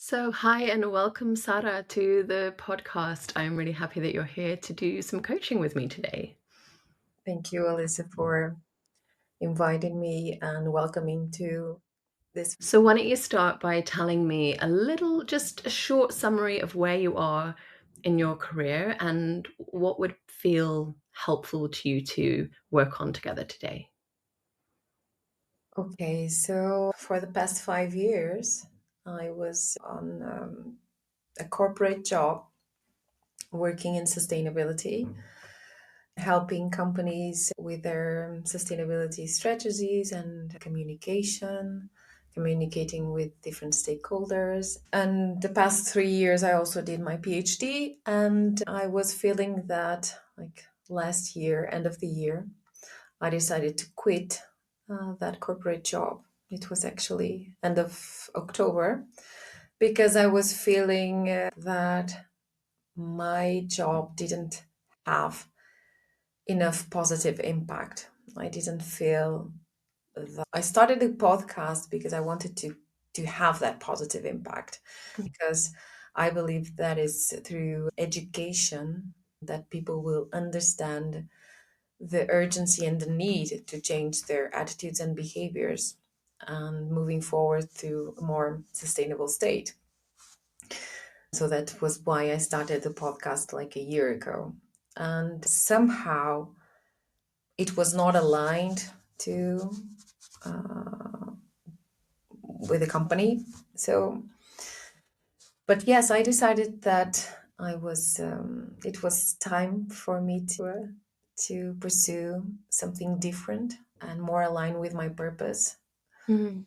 So, hi and welcome, Sara, to the podcast. I'm really happy that you're here to do some coaching with me today. Thank you, Alyssa, for inviting me and welcoming to this. So, why don't you start by telling me just a short summary of where you are in your career and what would feel helpful to you to work on together today? Okay, so for the past 5 years, I was on a corporate job working in sustainability, helping companies with their sustainability strategies and communication, communicating with different stakeholders. And the past 3 years, I also did my PhD, and I was feeling that, like last year, end of the year, I decided to quit that corporate job. It was actually end of October because I was feeling that my job didn't have enough positive impact. I didn't feel that I started a podcast because I wanted to have that positive impact because I believe that is through education that people will understand the urgency and the need to change their attitudes and behaviors and moving forward to a more sustainable state. So that was why I started the podcast like a year ago. And somehow it was not aligned to with the company. So, but yes, I decided that it was time for me to pursue something different and more aligned with my purpose. Mhm.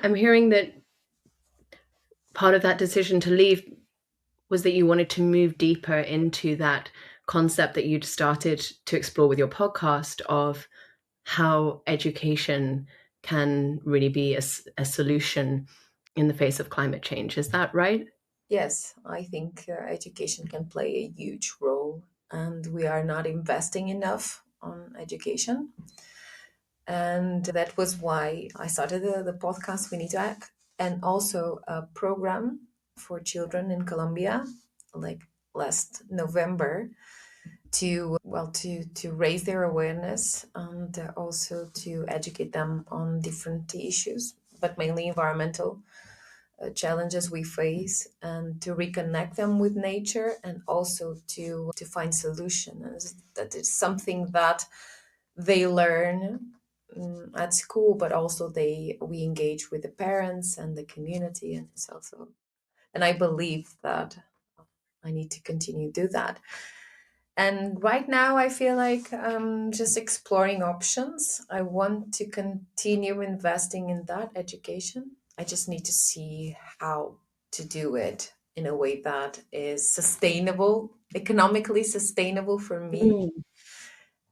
I'm hearing that part of that decision to leave was that you wanted to move deeper into that concept that you'd started to explore with your podcast of how education can really be a solution in the face of climate change. Is that right? Yes, I think education can play a huge role, and we are not investing enough on education. And that was why I started the podcast We Need to Act, and also a program for children in Colombia, like last November, to raise their awareness and also to educate them on different issues, but mainly environmental challenges we face, and to reconnect them with nature, and also to find solutions. That is something that they learn at school, but also they we engage with the parents and the community, and it's also. And I believe that I need to continue to do that. And right now, I feel like I'm just exploring options. I want to continue investing in that education. I just need to see how to do it in a way that is sustainable, economically sustainable for me, Mm.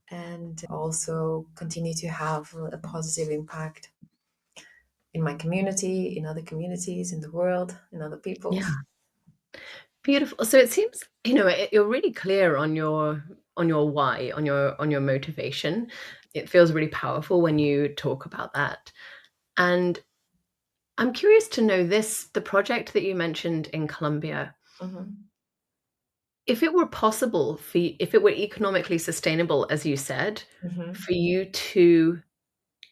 and also continue to have a positive impact in my community, in other communities, in the world, in other people. Yeah, beautiful. So it seems, you're really clear on your why, on your motivation. It feels really powerful when you talk about that. And I'm curious to know this, the project that you mentioned in Colombia, Mhm. if it were possible for you, if it were economically sustainable, as you said, Mhm. for you to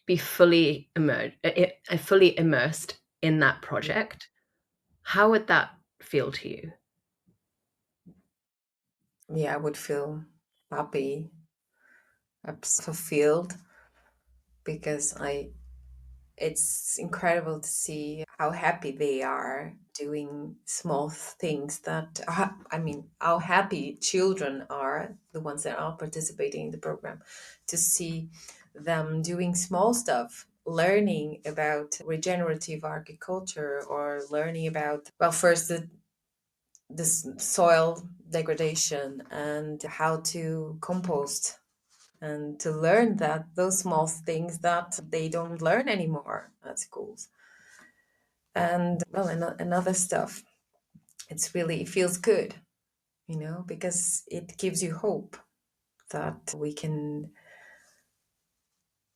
be fully immersed in that project, how would that feel to you? Yeah, I would feel happy, fulfilled because I it's incredible to see how happy they are doing small things that I mean how happy children are, the ones that are participating in the program, to see them doing small stuff, learning about regenerative agriculture, or learning about, well, first the this soil degradation and how to compost, and to learn that those small things that they don't learn anymore at schools. And well, and other stuff. It's really, it feels good, because it gives you hope that we can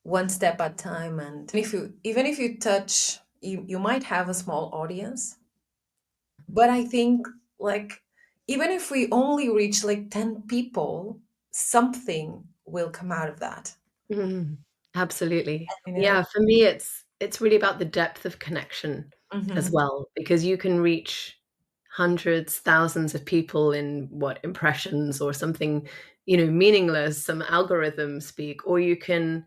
one step at a time. And if you even if you touch, you might have a small audience, But I think, like, even if we only reach like 10 people, something will come out of that, Mhm. Absolutely. you know? Yeah, for me, it's really about the depth of connection as Hmm. well, because you can reach hundreds, thousands of people in what, impressions or something, meaningless, some algorithm speak, or you can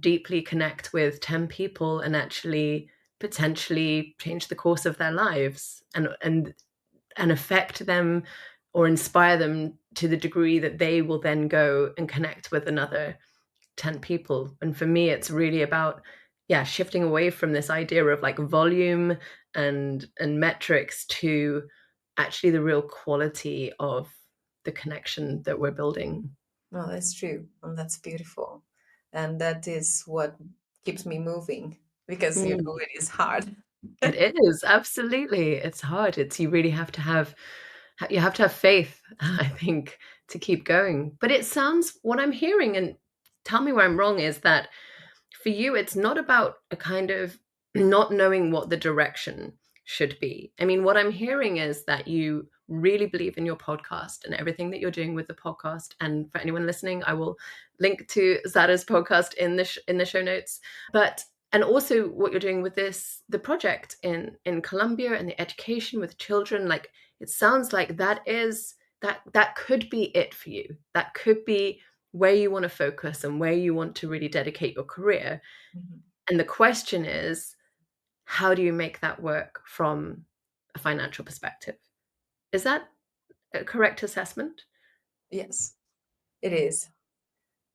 deeply connect with 10 people and actually potentially change the course of their lives and affect them or inspire them to the degree that they will then go and connect with another 10 people. And for me, it's really about, yeah, shifting away from this idea of like volume and metrics to actually the real quality of the connection that we're building. No, that's true. And that's beautiful. And that is what keeps me moving because, Mm. it is hard. It is, absolutely. It's hard. You really have to have you have to have faith, I think, to keep going. But it sounds what I'm hearing, and tell me where I'm wrong, is that for you, it's not about a kind of not knowing what the direction should be. I mean, what I'm hearing is that you really believe in your podcast and everything that you're doing with the podcast. And for anyone listening, I will link to Zada's podcast in the show notes. But and also what you're doing with the project in Colombia and the education with children, like it sounds like that could be it for you. That could be where you want to focus and where you want to really dedicate your career. Mhm. And the question is, how do you make that work from a financial perspective? Is that a correct assessment? Yes, it is.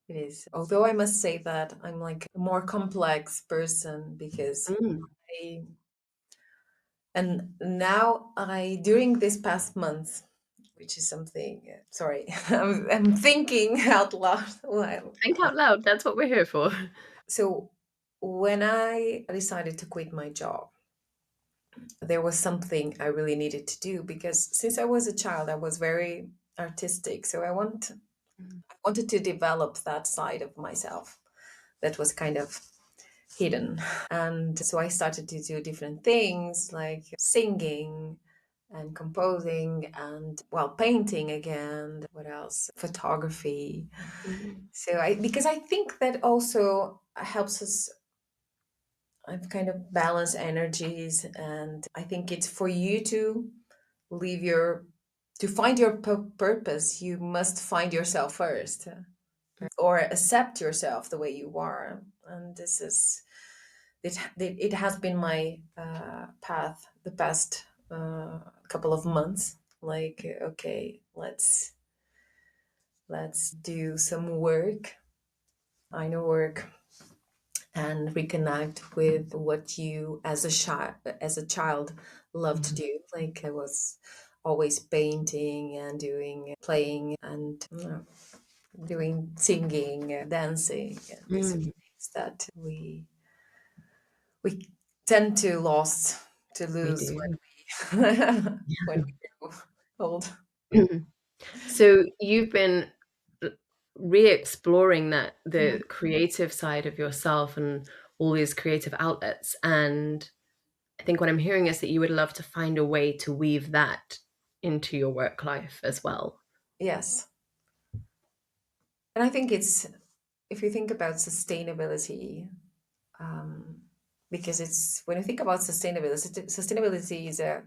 It is. Although I must say that I'm like a more complex person because Mm. I, and now during this past month, which is something, sorry, I'm thinking out loud. Well, Think out loud. That's what we're here for. so when I decided to quit my job, there was something I really needed to do because since I was a child, I was very artistic. So I wanted to develop that side of myself that was kind of hidden. And so I started to do different things like singing and composing and, well, painting again. What else? Photography. Mm. So because I think that also helps us kind of balance energies. And I think it's for you to leave to find your purpose, you must find yourself first, or accept yourself the way you are. And this is it has been my path the past couple of months. Like, okay, let's do some work, inner work, and reconnect with what you as a child loved to Mhm. do. Like I was always painting and doing playing and doing singing, dancing, and these Mm. things that we tend to We lose do. when we when we grow old. So you've been uh, re-exploring the creative side of yourself and all these creative outlets. And I think what I'm hearing is that you would love to find a way to weave that into your work life as well. Yes, and I think it's if you think about sustainability, um, because it's when you think about sustainability is a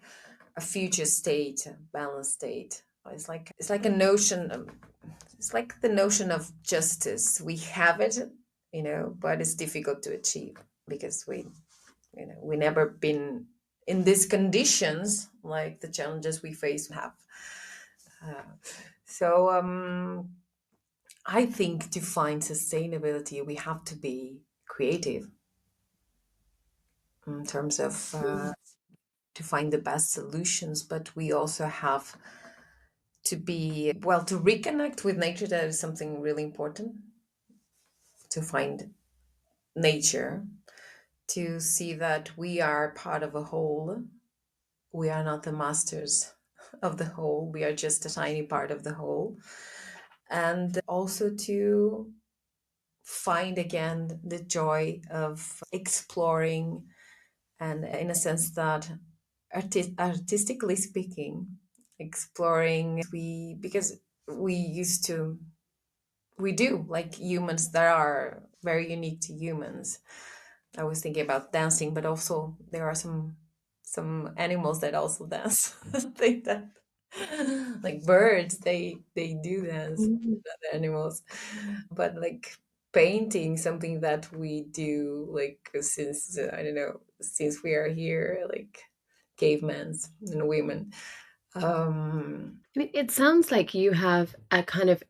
future state, a balanced state. It's like a notion. It's like the notion of justice. We have it, but it's difficult to achieve because we never been in these conditions like the challenges we face have. So I think to find sustainability, we have to be creative in terms of Mm. to find the best solutions, but we also have to be, well, to reconnect with nature. That is something really important, to find nature, to see that we are part of a whole. We are not the masters of the whole, we are just a tiny part of the whole. And also to find again the joy of exploring, and in a sense that artistically speaking, exploring we because we used to we do like humans that are very unique to humans. I was thinking about dancing, but also there are some animals that also dance. I think that like birds, they do dance, Mm. other animals. But like painting, something that we do like since I don't know, since we are here, like cavemen and women. Um, I mean, it sounds like you have a kind of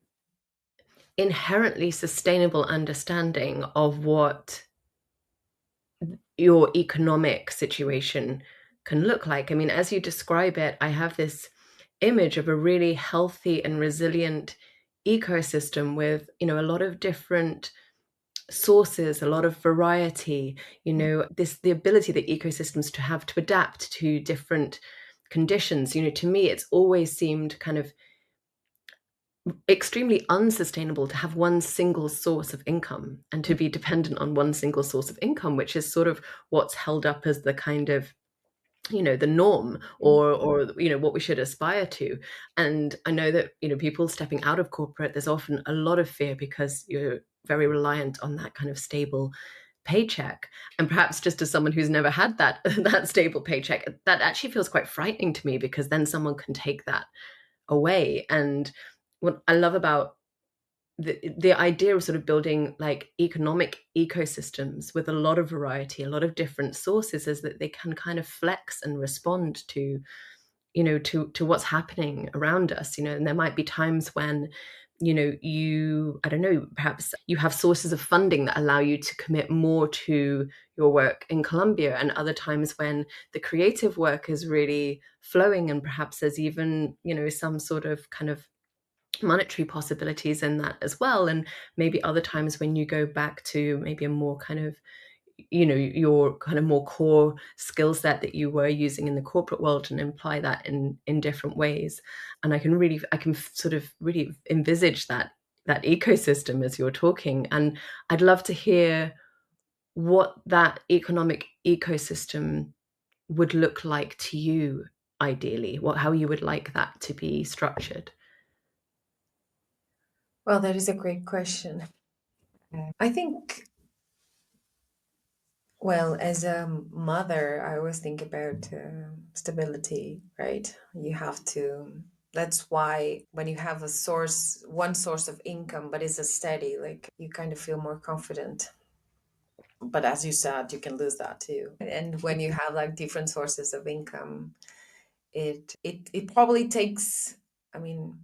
inherently sustainable understanding of what your economic situation can look like. I mean, as you describe it, I have this image of a really healthy and resilient ecosystem with, a lot of different sources, a lot of variety, this the ability that ecosystems to have to adapt to different conditions. To me, it's always seemed kind of extremely unsustainable to have one single source of income and to be dependent on one single source of income, which is sort of what's held up as the kind of the norm, or what we should aspire to. And I know that people stepping out of corporate, there's often a lot of fear because you're very reliant on that kind of stable paycheck. And perhaps just as someone who's never had that that stable paycheck, that actually feels quite frightening to me, because then someone can take that away. And what I love about the idea of sort of building like economic ecosystems with a lot of variety, a lot of different sources, is that they can kind of flex and respond to to what's happening around us. And there might be times when you I don't know, perhaps you have sources of funding that allow you to commit more to your work in Colombia, and other times when the creative work is really flowing, and perhaps there's even some sort of kind of monetary possibilities in that as well. And maybe other times when you go back to maybe a more kind of your kind of more core skill set that you were using in the corporate world, and imply that in different ways. And I can sort of really envisage that ecosystem as you're talking. And I'd love to hear what that economic ecosystem would look like to you, ideally, how you would like that to be structured. well, that is a great question. I think, well, as a mother, I always think about stability, right? You have to. That's why when you have one source of income, but it's a steady, like you kind of feel more confident. But as you said, you can lose that too. And when you have like different sources of income, it probably takes. I mean,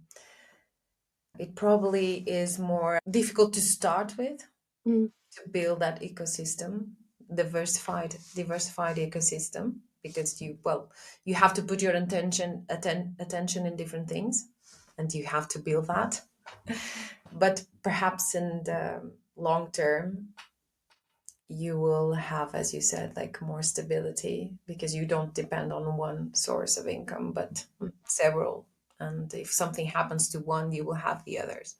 it probably is more difficult to start with, Mm, to build that ecosystem, diversified ecosystem, because you have to put your attention in different things, and you have to build that. But perhaps in the long term, you will have, as you said, like more stability, because you don't depend on one source of income, but mm. several. And if something happens to one, you will have the others.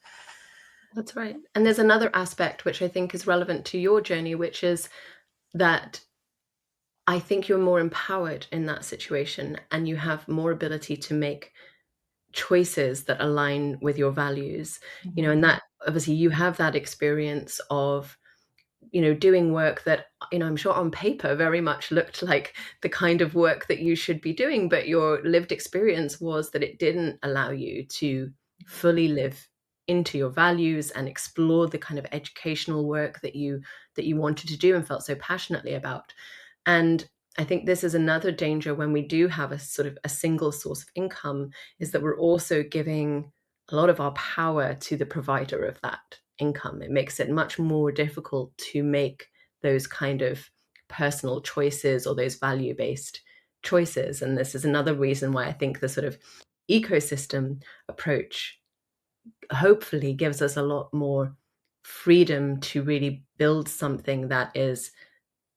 That's right. And there's another aspect which I think is relevant to your journey, which is that I think you're more empowered in that situation, and you have more ability to make choices that align with your values. And that obviously you have that experience of doing work that, I'm sure on paper very much looked like the kind of work that you should be doing, but your lived experience was that it didn't allow you to fully live into your values and explore the kind of educational work that you wanted to do and felt so passionately about. And I think this is another danger when we do have a sort of a single source of income, is that we're also giving a lot of our power to the provider of that income. It makes it much more difficult to make those kind of personal choices or those value based choices. And this is another reason why I think the sort of ecosystem approach hopefully gives us a lot more freedom to really build something that is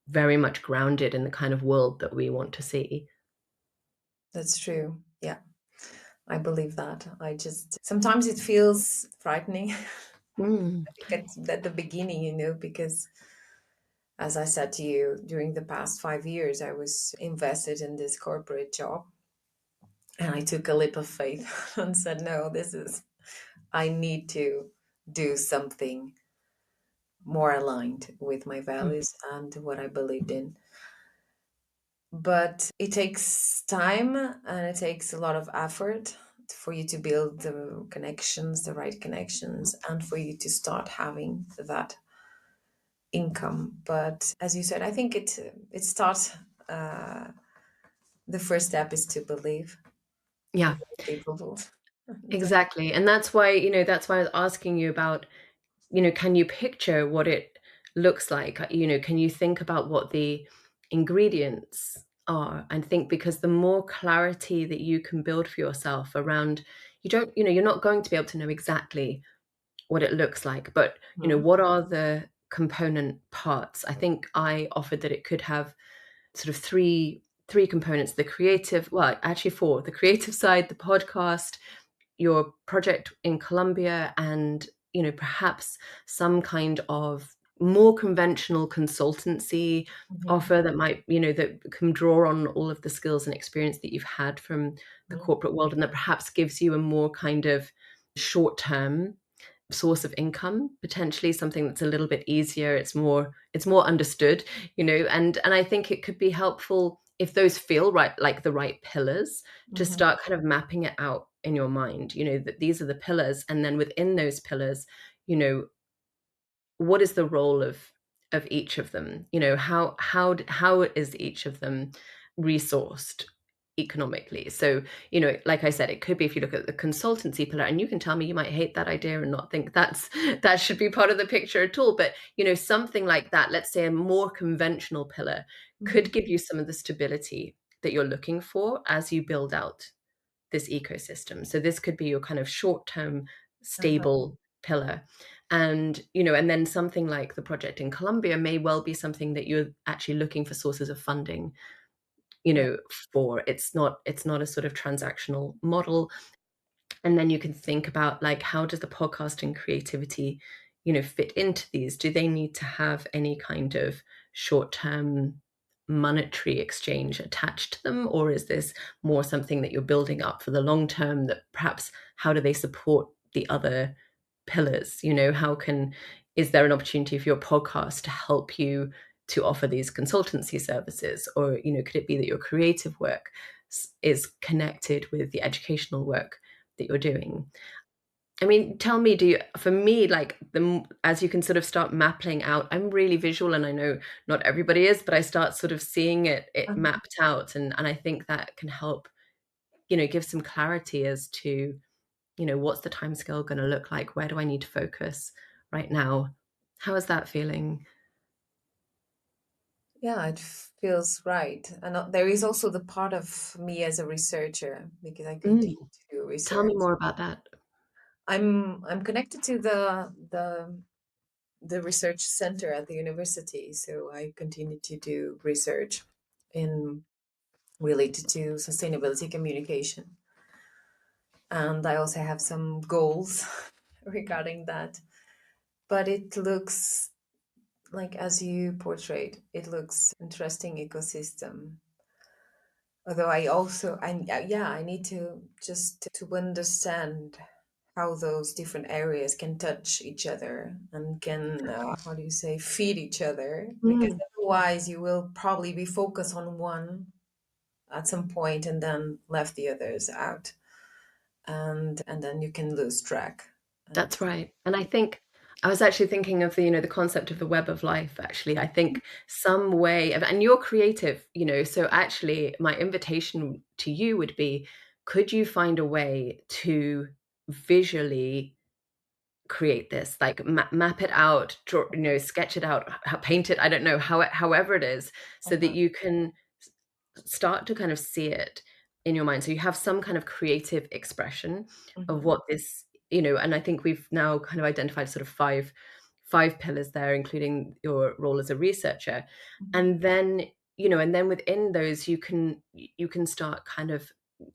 very much grounded in the kind of world that we want to see. That's true. Yeah, I believe that. I just sometimes it feels frightening. Mm, At the beginning, because As I said to you, during the past 5 years, I was invested in this corporate job. And I took a leap of faith and said, no, I need to do something more aligned with my Mm. values and what I believed in. But it takes time and it takes a lot of effort for you to build the connections, the right connections, and for you to start having that income. But as you said, I think it starts. Uh, the first step is to believe Yeah, that you're capable. exactly. And that's why, that's why I was asking you about, can you picture what it looks like? Can you think about what the ingredients are and think, because the more clarity that you can build for yourself around, you're not going to be able to know exactly what it looks like, but, Mhm. what are the component parts? I think I offered that it could have sort of three components: the creative, well, actually four: the creative side, the podcast, your project in Colombia, and perhaps some kind of more conventional consultancy Mhm. offer that might, that can draw on all of the skills and experience that you've had from the Mhm. corporate world, and that perhaps gives you a more kind of short term source of income, potentially something that's a little bit easier, it's more understood, and I think it could be helpful if those feel right, like the right pillars, to Mhm. start kind of mapping it out in your mind, that these are the pillars, and then within those pillars, you know what is the role of each of them? How is each of them resourced economically? So, like I said, it could be, if you look at the consultancy pillar, and you can tell me you might hate that idea and not think that should be part of the picture at all, but something like that, let's say a more conventional pillar, Mhm. could give you some of the stability that you're looking for as you build out this ecosystem. So this could be your kind of short-term Uh-huh. stable pillar. And, and then something like the project in Colombia may well be something that you're actually looking for sources of funding, Yeah. for. It's not a sort of transactional model. And then you can think about, like, how does the podcasting creativity, fit into these? Do they need to have any kind of short-term monetary exchange attached to them? Or is this more something that you're building up for the long term, that perhaps, how do they support the other pillars? Is there an opportunity for your podcast to help you to offer these consultancy services? Or, could it be that your creative work is connected with the educational work that you're doing? I mean, tell me, for me, like, as you can sort of start mapping out, I'm really visual, and I know not everybody is, but I start sort of seeing it Uh-huh. mapped out, and I think that can help, give some clarity as to, what's the timescale going to look like? Where do I need to focus right now? How is that feeling? Yeah, it feels right. And there is also the part of me as a researcher because I Mm, continue to do tell me research. more about that. I'm connected to the research center at the university, so I continue to do research in related to sustainability communication. And I also have some goals regarding that. But it looks like, as you portrayed, it looks interesting ecosystem. Although I need to just to understand how those different areas can touch each other and can, how do you say, feed each other, because Mm, otherwise you will probably be focused on one at some point and then left the others out, and then you can lose track. And that's right. And I think I was actually thinking of the concept of the web of life, actually. I think some way of, and you're creative, so actually my invitation to you would be, could you find a way to visually create this, like, map it out, draw, sketch it out, paint it, I don't know, however it is, so that uh-huh. you can start to kind of see it in your mind, so you have some kind of creative expression of Mhm. what this, and I think we've now kind of identified sort of five pillars there, including your role as a researcher. Mhm. And then, within those, you can start kind of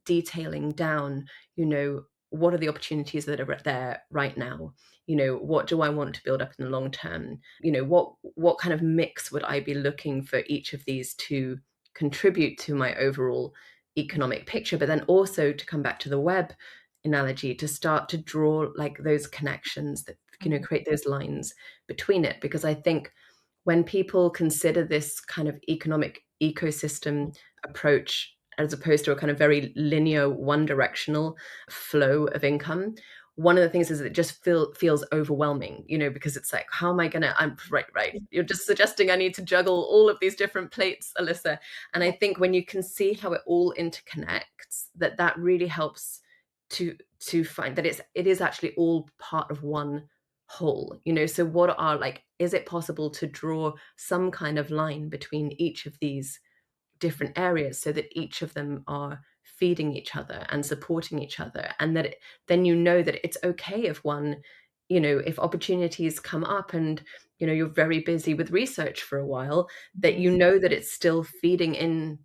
detailing down, you know what are the opportunities that are there right now? What do I want to build up in the long term? What kind of mix would I be looking for each of these to contribute to my overall economic picture? But then also, to come back to the web analogy, to start to draw like those connections that Mhm. create those lines between it. Because I think when people consider this kind of economic ecosystem approach as opposed to a kind of very linear, one directional flow of income, one of the things is it just feels overwhelming, because it's like, how am I gonna, I'm right. You're just suggesting I need to juggle all of these different plates, Alyssa. And I think when you can see how it all interconnects, that really helps to find that it is actually all part of one whole. So what are, like, is it possible to draw some kind of line between each of these different areas so that each of them are feeding each other and supporting each other, and that then that it's okay if one, if opportunities come up and you're very busy with research for a while, that Mhm. that it's still feeding in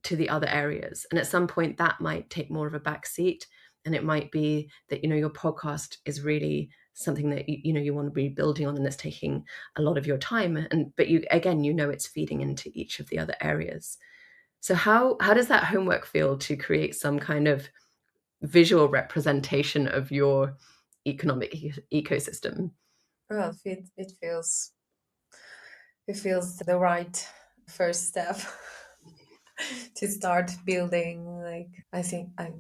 to the other areas, and at some point that might take more of a back seat, and it might be that your podcast is really something that you want to be building on, and that's taking a lot of your time, and but you again it's feeding into each of the other areas. So how does that homework feel, to create some kind of visual representation of your economic ecosystem? Well, it feels the right first step to start building. Like I think I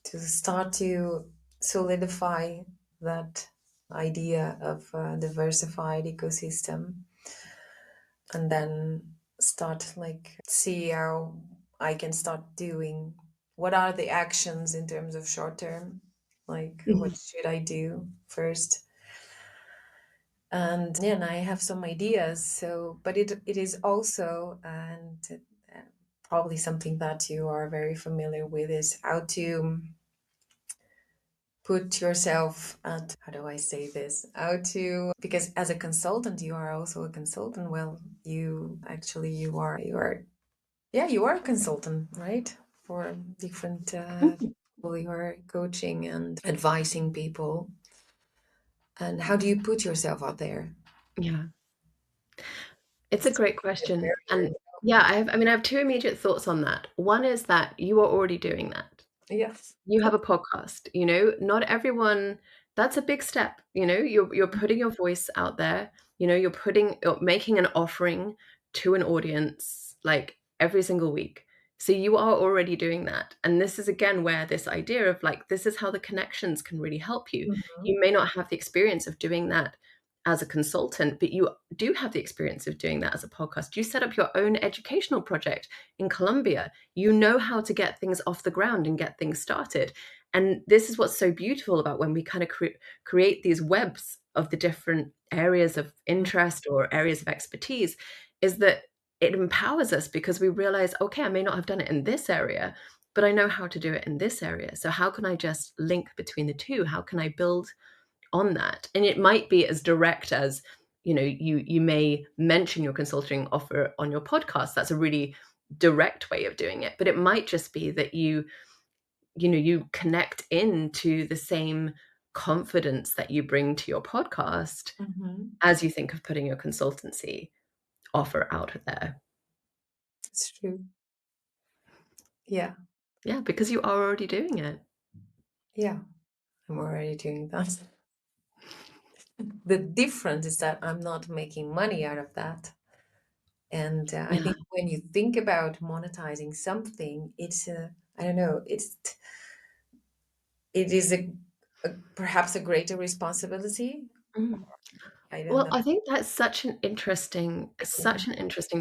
to start to solidify that idea of a diversified ecosystem, and then start like see how I can start doing. What are the actions in terms of short term? Like what Mhm. should I do first? And yeah, and I have some ideas. So, but it is also, and probably something that you are very familiar with, is how to put yourself at, how do I say this, how to, because as a consultant you are also a consultant. Well, you actually you are yeah, you are a consultant, right, for different Mhm. people. You are coaching and advising people. And how do you put yourself out there? Yeah. It's a It's great a question. barrier. And yeah, I have two immediate thoughts on that. One is that you are already doing that. Yes. You have a podcast, not everyone, that's a big step, you're putting your voice out there, you're making an offering to an audience, like, every single week. So you are already doing that. And this is again where this idea of, like, this is how the connections can really help you. Mhm. You may not have the experience of doing that as a consultant, but you do have the experience of doing that as a podcast. You set up your own educational project in Colombia. You know how to get things off the ground and get things started. And this is what's so beautiful about when we kind of create these webs of the different areas of interest or areas of expertise, is that it empowers us, because we realize, okay, I may not have done it in this area, but I know how to do it in this area. So how can I just link between the two? How can I build on that? And it might be as direct as, you may mention your consulting offer on your podcast. That's a really direct way of doing it. But it might just be that you connect into the same confidence that you bring to your podcast Mhm. as you think of putting your consultancy offer out there. It's true. Yeah. Yeah, because you are already doing it. Yeah. I'm already doing that. The difference is that I'm not making money out of that. And I Yeah. think when you think about monetizing something, it's I don't know, it is a perhaps a greater responsibility. Mm. I don't Well, know. I think that's such an interesting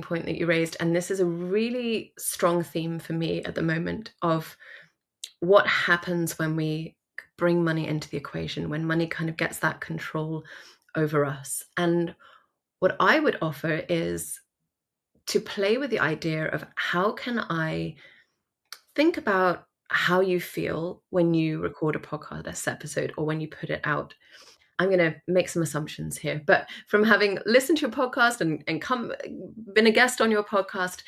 point that you raised, and this is a really strong theme for me at the moment, of what happens when we bring money into the equation, when money kind of gets that control over us. And what I would offer is to play with the idea of, how can I think about how you feel when you record a podcast episode or when you put it out. I'm going to make some assumptions here, but from having listened to your podcast and been a guest on your podcast,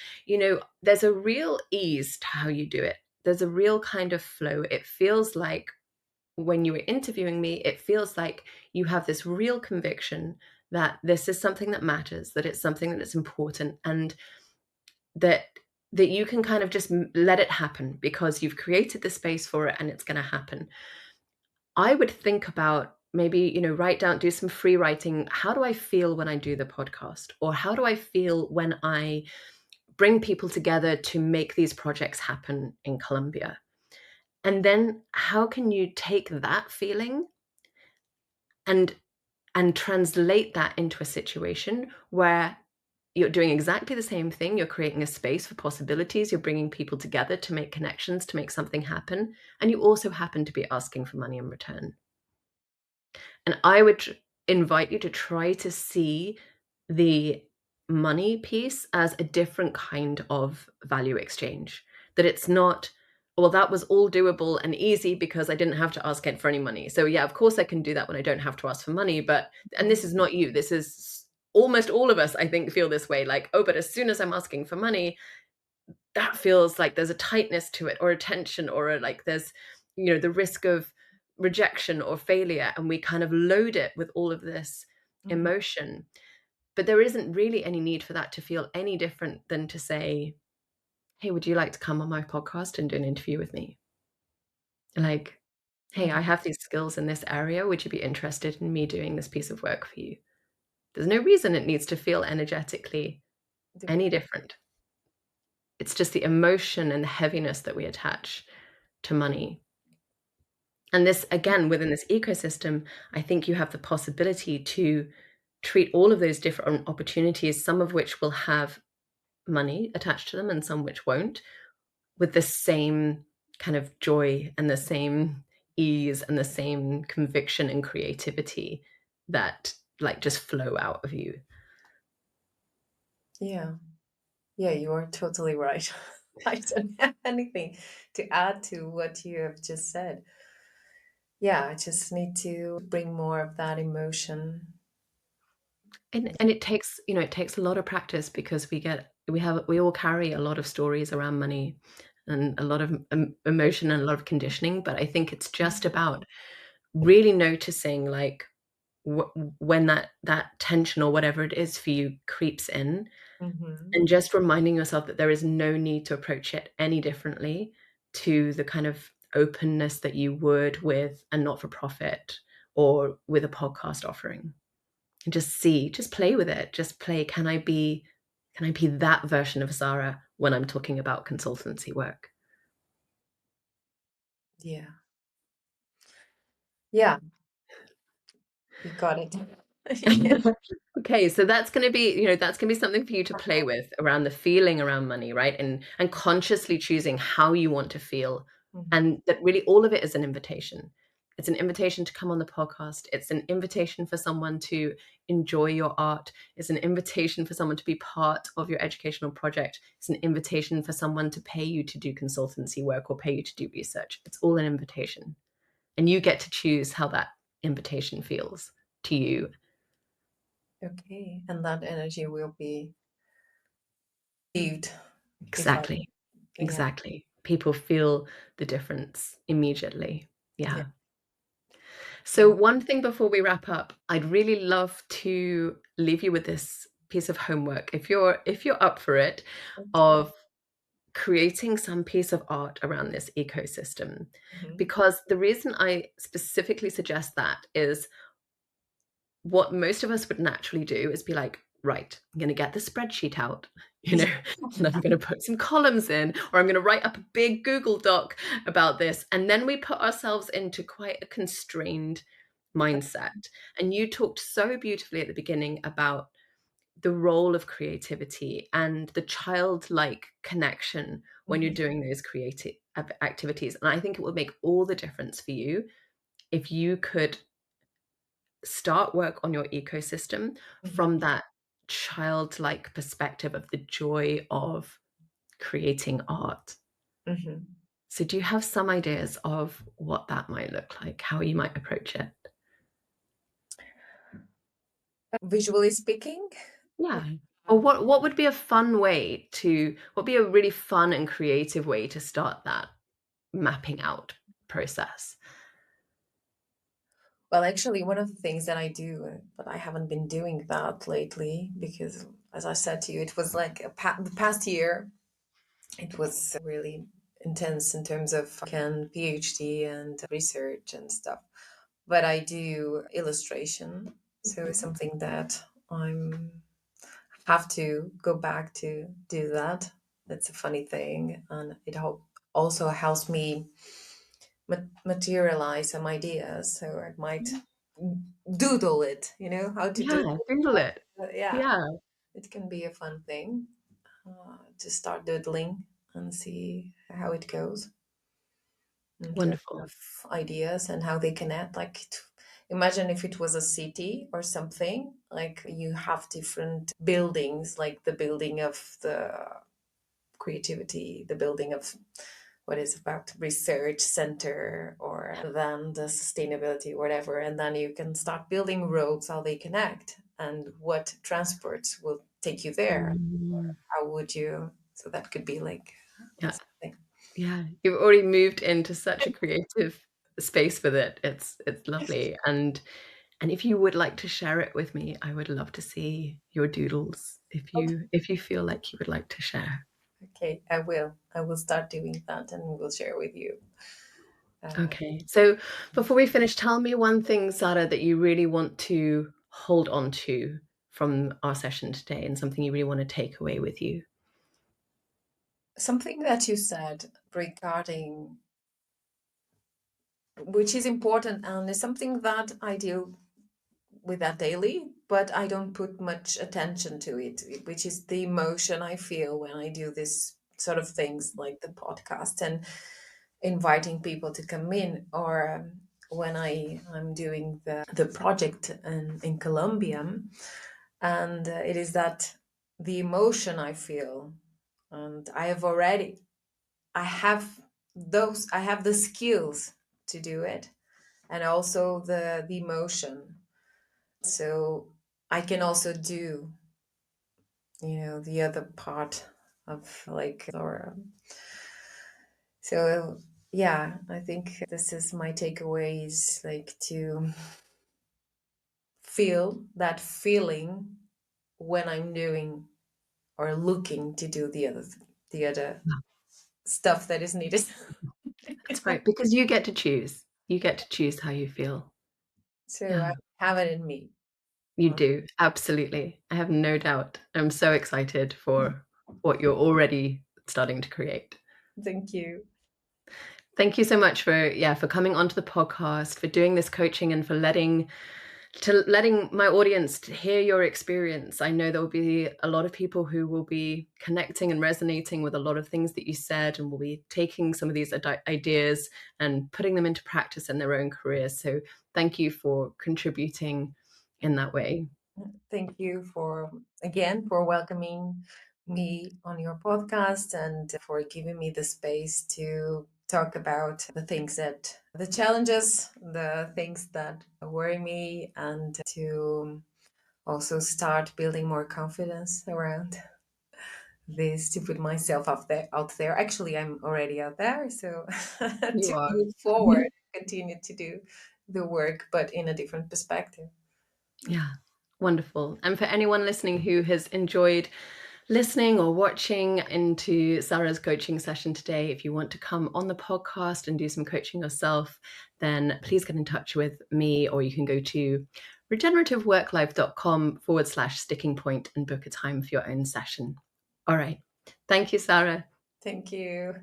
there's a real ease to how you do it. There's a real kind of flow. It feels like when you were interviewing me, it feels like you have this real conviction that this is something that matters, that it's something that is important, and that you can kind of just let it happen because you've created the space for it and it's going to happen. I would think about maybe, write down, do some free writing. How do I feel when I do the podcast? Or how do I feel when I bring people together to make these projects happen in Colombia? And then how can you take that feeling and translate that into a situation where you're doing exactly the same thing. You're creating a space for possibilities. You're bringing people together to make connections, to make something happen. And you also happen to be asking for money in return. And I would invite you to try to see the money piece as a different kind of value exchange. That it's not, well, that was all doable and easy because I didn't have to ask it for any money. So yeah, of course I can do that when I don't have to ask for money. But, and this is not you, this is almost all of us, I think, feel this way. Like, oh, but as soon as I'm asking for money, that feels like there's a tightness to it, or a tension, or like there's, the risk of rejection or failure, and we kind of load it with all of this Mhm. emotion. But there isn't really any need for that to feel any different than to say, hey, would you like to come on my podcast and do an interview with me? Like, hey, I Mhm. have these skills in this area, would you be interested in me doing this piece of work for you? There's no reason it needs to feel energetically any Different. different. It's just the emotion and the heaviness that we attach to money. And this, again, within this ecosystem, I think you have the possibility to treat all of those different opportunities, some of which will have money attached to them and some which won't, with the same kind of joy and the same ease and the same conviction and creativity that like just flow out of you. Yeah. Yeah, you are totally right. I don't have anything to add to what you have just said. Yeah, I just need to bring more of that emotion. And it takes, it takes a lot of practice because we all carry a lot of stories around money and a lot of emotion and a lot of conditioning, but I think it's just about really noticing like when that tension or whatever it is for you creeps in, Mm-hmm. and just reminding yourself that there is no need to approach it any differently to the kind of openness that you would with a not-for-profit or with a podcast offering. And just play with it. Just play. Can I be that version of Sara when I'm talking about consultancy work? Yeah. Yeah, you got it. Yeah. Okay, so that's going to be, that's going to be something for you to play with around the feeling around money, right? And consciously choosing how you want to feel, Mhm. and that really all of it is an invitation. It's an invitation to come on the podcast. It's an invitation for someone to enjoy your art. It's an invitation for someone to be part of your educational project. It's an invitation for someone to pay you to do consultancy work or pay you to do research. It's all an invitation. And you get to choose how that invitation feels to you. Okay, and that energy will be received if I, Exactly. yeah, Exactly. People feel the difference immediately. yeah, Yeah. So yeah. one thing before we wrap up, I'd really love to leave you with this piece of homework. If you're up for it, Okay. of creating some piece of art around this ecosystem. Mhm. Because the reason I specifically suggest that is what most of us would naturally do is be like, right, I'm going to get the spreadsheet out, and I'm going to put some columns in, or I'm going to write up a big Google Doc about this. And then we put ourselves into quite a constrained mindset. And you talked so beautifully at the beginning about the role of creativity and the childlike connection when you're Mhm. doing those creative activities. And I think it would make all the difference for you if you could start work on your ecosystem Mhm. from that childlike perspective of the joy of creating art. Mhm. So, do you have some ideas of what that might look like, how you might approach it? Visually speaking, Yeah. Or uh, what would be a fun way to, what would be a really fun and creative way to start that mapping out process? Well, actually, one of the things that I do, but I haven't been doing that lately because, as I said to you, it was like the past year. It was really intense in terms of can PhD and research and stuff. But I do illustration, so it's something that I'm have to go back to do that. That's a funny thing, and it also helps me materialize some ideas. So I might doodle it, how to do Yeah, Google it. yeah, Yeah, it can be a fun thing to start doodling and see how it goes in terms wonderful. of ideas and how they connect. Like, imagine if it was a city or something, like you have different buildings, like the building of the creativity, the building of what is about research center, or then the sustainability, whatever. And then you can start building roads, how they connect and what transports will take you there. Mm, How would you? So that could be like yeah, something. yeah. You've already moved into such a creative space with it. It's lovely. And if you would like to share it with me, I would love to see your doodles if you feel like you would like to share. Okay, I will. I will start doing that and will share with you. Uh, Okay. So before we finish, tell me one thing, Sara, that you really want to hold on to from our session today and something you really want to take away with you. Something that you said regarding, which is important and is something that I deal with that daily, but I don't put much attention to it, which is the emotion I feel when I do this sort of things like the podcast and inviting people to come in, or when I'm doing the project in Colombia. And it is that the emotion I feel, and I have the skills to do it, and also the emotion, so I can also do the other part of like, or so yeah, I think this is my takeaway, is like to feel that feeling when I'm doing or looking to do the other Yeah, stuff that is needed. that's right, because you get to choose. You get to choose how you feel. So I Yeah, have it in me. you do. Absolutely. I have no doubt. I'm so excited for what you're already starting to create. Thank you. Thank you so much for coming onto the podcast, for doing this coaching and for letting my audience to hear your experience. I know there will be a lot of people who will be connecting and resonating with a lot of things that you said and will be taking some of these ideas and putting them into practice in their own careers. So thank you for contributing in that way. Thank you for welcoming me on your podcast and for giving me the space to talk about the challenges, the things that worry me, and to also start building more confidence around this, to put myself out there. Actually, I'm already out there, so You to are. move forward, continue to do the work, but in a different perspective. Yeah, wonderful. And for anyone listening who has enjoyed listening or watching into Sarah's coaching session today, if you want to come on the podcast and do some coaching yourself, then please get in touch with me, or you can go to regenerativeworklife.com/sticking point and book a time for your own session. All right. Thank you, Sarah. Thank you.